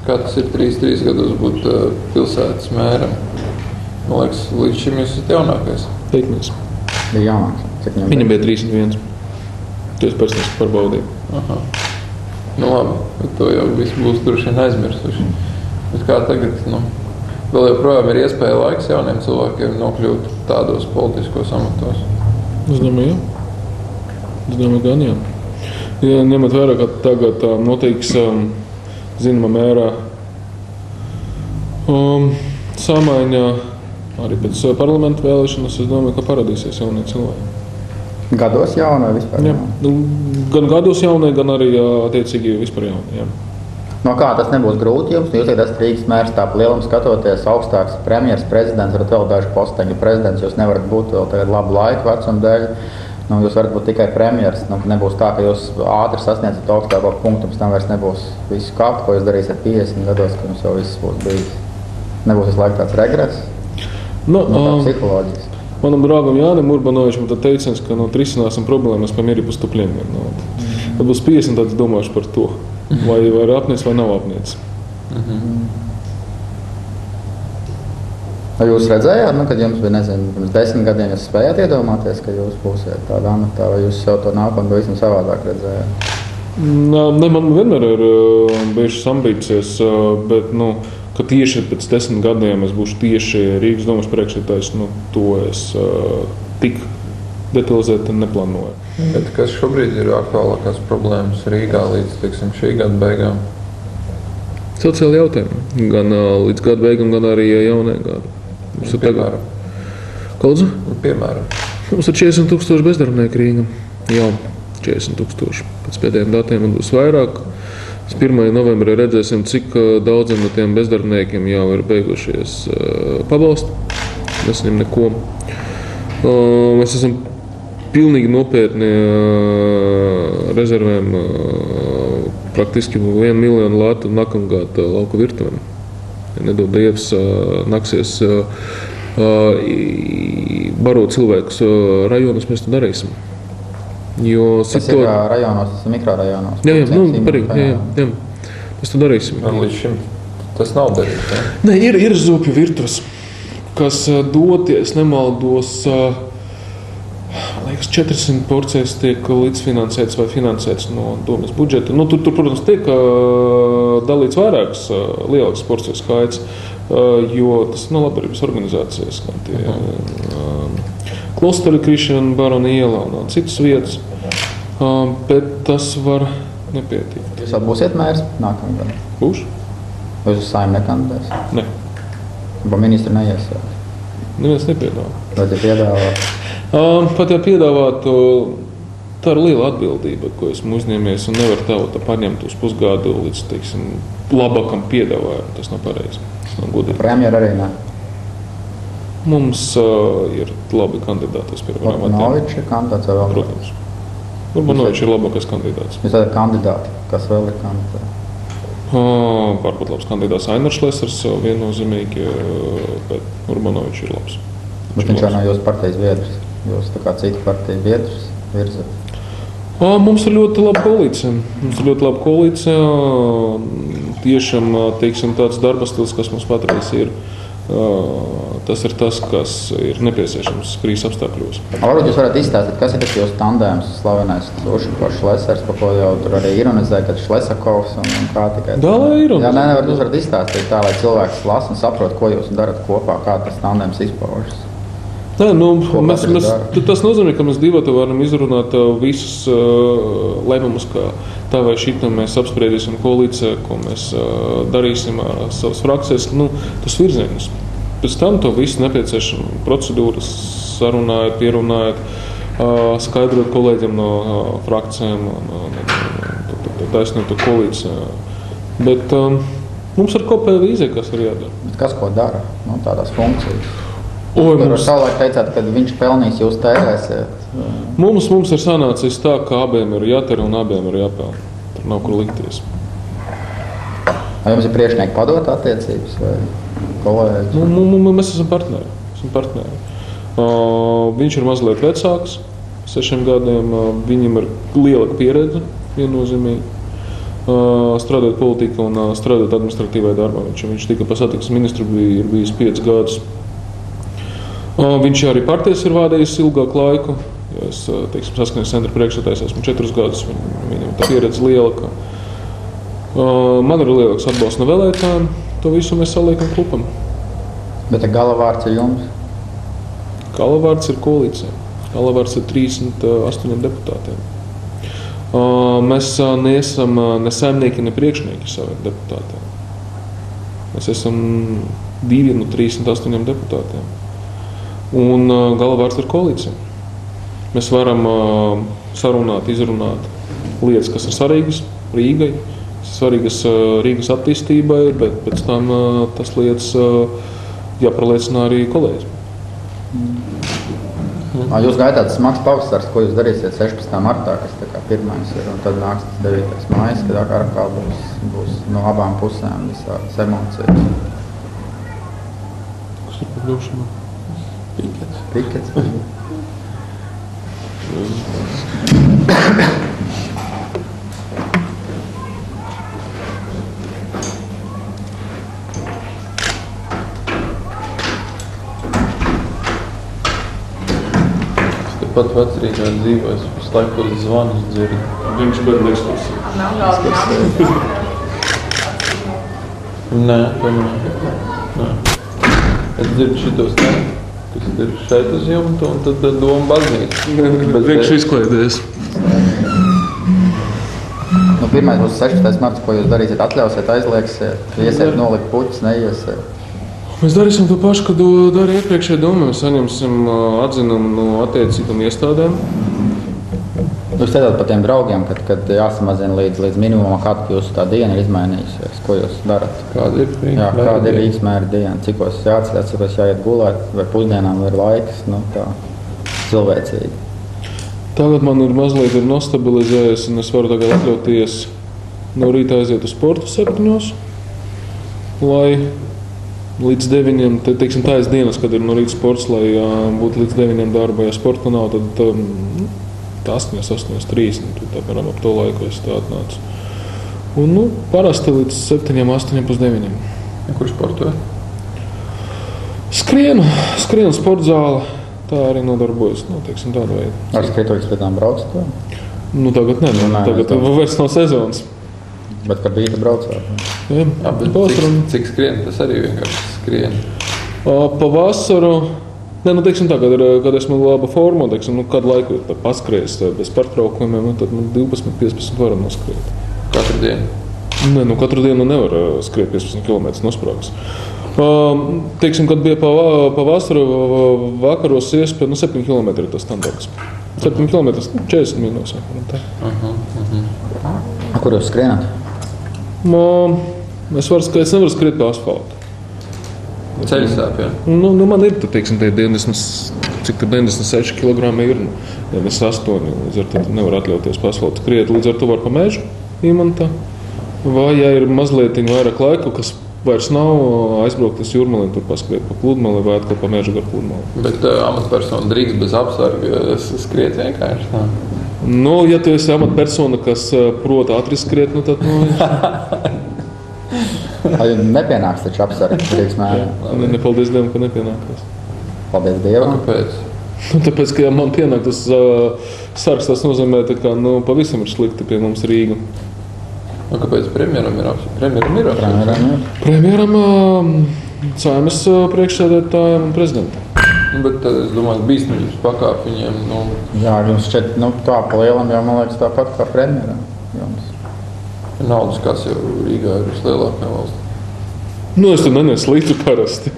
Kā tas ir 3 gados būt pilsētas mēram? Man liekas, līdz šim jūs esat jaunākais. Teikmies. Bija jaunāks. Viņam bija 31. To es personīgi pārbaudīju. Aha. Nu labi, bet to jau viss būs droši vien aizmirsuši. Bet kā tagad, vēl joprojām ir iespēja laiks jauniem cilvēkiem nokļūt tādos politiskos amatos? Es domāju, jā. Es domāju, gan jā. Ja ņemot vērā, ka tagad notiks zināmā mērā samaiņa arī pēc parlamenta vēlēšanas, es domāju, ka parādīsies jaunie cilvēki. Gados jauni vai vispār jauni? Jā, gan gados jaunie, gan arī attiecīgi vispār jauni. Jā. No kā tas nebūs grūti jums? Jūs tagad esat Rīgas mērs, tā pa lielam skatoties, augstāks premjers, prezidents, varat vēl daži posteņu prezidents, jūs nevarat būt vēl tagad labu laiku vecuma dēļ. Jūs varat būt tikai premjers. Nebūs tā, ka jūs ātri sasniedzat augstāko punktu, pēc tam vairs nebūs visu kāpt, ko jūs darīsiet 50 gados, ka jums jau viss būs bijis. Nebūs visu laiku tāds regress. Psiholoģijas. Manam draugam Jānim Urbanovičam tad teiciens, ka risināsim problēmas pa meri поступления. Tad būs 50 tāds domāšu par to, vai ir apniec vai nav apniec. Vai jūs redzējāt, kad jums bija, pirms 10 gadiem jūs spējāt iedomāties, ka jūs būsiet tādā amatā, vai jūs jau to nākotnē pavisam savādāk redzējāt? Ne, man vienmēr ir bijušas ambīcijas, bet, ka tieši pēc 10 gadiem es būšu tieši Rīgas domas priekšsēdētājs, to es tik detalizēti neplānoju. Bet kas šobrīd ir aktuālākās problēmas Rīgā līdz, šī gada beigām? Sociāli jautājumi. Gan līdz gada beigām, gan arī jaunajā gada. Piemēram. Kodzu? Piemēram. Mums ir 40,000 bezdarbnieku Rīgā. Jā, 40,000. Pēc pēdējiem datiem būs vairāk. 1. novembrī redzēsim, cik daudziem no tiem bezdarbniekiem jau ir beigušies pabalsti. Mēs viņiem neko. Mēs esam pilnīgi nopietni rezervēm praktiski 1 miljonu latu nākamgad lauku virtuvēm. Ja nedod Dievs, nāksies barot cilvēkus rajonos, mēs to darīsim. Tas ir rajonos, tas ir mikrorajonos. Jā. Mēs to darīsim. Līdz šim tas nav darīts. Ja? Nē, ir zupju virtuves, kas doties, nemaldos, liekas, 400 porcijas tiek līdzfinansēts vai finansēts no domas budžeta. Tur, protams, tiek dalīts vairākas lielākas porcijas skaits, jo tas nav labdarības organizācijas, kā tie Klosteri, Krišana, Barona iela un citas vietas, bet tas var nepietikt. Jūs vēl būsiet mērs nākamgad? Būšu. Vai jūs uz Saeimu nekandidēs? Ne. Vai ministru neiesāt? Neviens nepiedāvā. Vai te piedāvāt? Pat ja piedāvātu, tā ir liela atbildība, ko esmu uzņēmies, un nevar tā paņemt uz pusgadu līdz, labākam piedāvājumam. Tas nav pareizi. Tas nav godīgi. Premjera arī ne? Mums ir labi kandidāti uz pirmajām matiem. Urbanovičs ir kandidāts vai vēl? Protams. Urbanovičs ir labākais kandidāts. Jūs tādi kandidāti, kas vēl ir kandidāti? Varbūt labs kandidāts Ainars Lesers, viennozīmīgi, bet Urbanovičs ir labs. Bet viņš jau nav jūsu partijas biedrs. Jūs tā kā citu partiju biedrs virzat? Mums ir ļoti laba koalīcija. Tiešām, tāds darba stils, kas mums patreiz ir, tas ir tas, kas ir nepieciešams krīzes apstākļos. Varbūt jūs varat izstāstīt, kas ir tas jūsu tandēms, slavenais Ušakovs, Šlesers, par ko jau tur arī ironizēja, kad Šlesakovs un kā tikai... Jūs varat izstāstīt tā, lai cilvēks lasa un saprot, ko jūs darat kopā, kā tas tandēms izpaužas. Nē, tas nozīmē, ka mēs divi varam izrunāt visus lēmumus, ka tā vai šitā mēs apspriedīsim koalīcijā, ko mēs darīsim savas frakcijas, tas virzienus. Pēc tam to visu nepieciešama procedūras, sarunājot, pierunājot, skaidrot kolēģiem no frakcijām, taisnot to koalīcijā. Bet mums ir kopēja vīzija, kas ir jādara. Bet kas ko dara? Tādās funkcijas. Jūs savulaik teicāt, ka viņš pelnīs, jūs tērēsiet. Mums ir sanācis tā, ka abiem ir jātera un abiem ir jāpelna. Tur nav kur likties. Vai jums ir priekšnieki padot attiecības vai kolēģi? Mēs esam partneri. Viņš ir mazliet vecāks, 6 gadiem. Viņam ir lielāka pieredze, viennozīmīgi. strādāt politikā un strādāt administratīvai darbā. Viņš tika pasatiks ministru, ir bijis 5 gadus. Viņš arī partijas ir vādējis ilgāku laiku. Es, teiksim, Saskaņas centra priekšsēdētājs esmu 4 gadus. Viņam tā pieredze liela. Man ir lielāks atbalsts no vēlētājiem. To visu mēs saliekam klupam. Bet galavārds ir jums? Galavārds ir koalīcija. Galavārds ir 38 deputātiem. Mēs neesam ne saimnieki, ne priekšnieki saviem deputātiem. Mēs esam 2 no 38 deputātiem. Un galavārds ir koalīcija. Mēs varam sarunāt, izrunāt lietas, kas ir svarīgas Rīgai, svarīgas Rīgas attīstībai, bet pēc tam tas lietas jāpārliecina arī kolēģi. Jūs gaidāt smags pavasars, ko jūs darīsiet 16. martā, kas tā kā pirmais ir, un tad nāks 9. mājas, kad atkal būs no abām pusēm visādas emocijas. Kas ir par došanu? Pikets. Pat vecrīgā dzīvojas, visu laiku uz zvanus dzird. Viņš pēc ekskursiju. Nē, nē. Es dzirdu šitos te, kas ir šeit uz jumta, un tad doma baznīca. Priekš izklaidēs. Pirmais būs 16. marts, ko jūs darīsiet, atļausiet, aizliegsiet, iesiet nolikt puķis, neiesiet. Mēs darīsim to pašu, kad darīja iepriekšējā doma. Mēs saņemsim atzinumu no attiecīgām iestādēm. Jūs teicāt par tiem draugiem, kad jāsamazina līdz minimumam, kāda jūsu tā diena ir izmainījusies. Ko jūs darat? Kāda ir Rīgas mēra diena? Cikos jāatceļas, cikos jāiet gulēt, vai pusdienām ir laiks, tā cilvēcīgi. Tagad man ir mazliet nostabilizējies, un es varu tagad atļauties no rīta aiziet uz sportu 7, lai līdz 9, teiksim, tā ir dienas, kad ir no rīta sports, lai būtu līdz 9 darba. Ja sporta nav, tad 8:30, tāpēc ap to laiku es tā atnācu. Un, parasti līdz 7, 8:30. Kur sportoja? Skrienu sporta zāle. Tā arī nodarbojas, teiksim, tāda veida. Ar skrietojas pēc tam braucat? Tagad ne, tagad vairs nav sezonas. Bet kad bija braucāt? Jā, cik skrien, tas arī vienkārši skrien. Pavasaru, teiksim tā, kad esmu laba formā, teiksim, kādu laiku ir paskrējis bez pārtraukumiem, tad 12-15 varam noskriet. Katru dienu? Nē, katru dienu nevar skriet 15 km nosprāgas. Teiksim, kad bija pavasaru vakaros iespēja, 7 km ir tas standarts. 7 km, 40 minūtes. Kur jūs skrienat? Es nevaru skriet pa asfaltu. Ceļu sāp, jā? Man ir, teiksim, tie 96 kg ir, 98, līdz ar to nevar atļauties pa asfaltu skriet, līdz ar to var pa mežu Imantā. Vai, ja ir mazliet vairāk laiku, kas vairs nav, aizbraukt uz Jūrmali un tur paskriet pa pludmali vai atkal pa mežu gar pludmali. Bet amatpersona drīkst bez apsarga skriet vienkārši tā? Ja tu esi amatpersona, kas prot ātri skriet, tad Nepienāks taču apsargi Rīgas mērā. Paldies Dievam, ka nepienākās. Paldies Dievam. Kāpēc? Tāpēc, ka ja man pienāk tas sargs, tas nozīmē, ka pavisam ir slikti pie mums Rīga. Kāpēc premjeram ir apsargi? Premjeram, Saeimas priekšsēdētājiem un prezidentam. Bet tad es domāju, bīstamības pakāp viņiem. Jā, jums šķiet, tā pa lielam jau, man liekas, tāpat kā premjeram. Naudas kas jau Rīgā ir vislielākā valsts. Es tur nenesu līdzi parasti.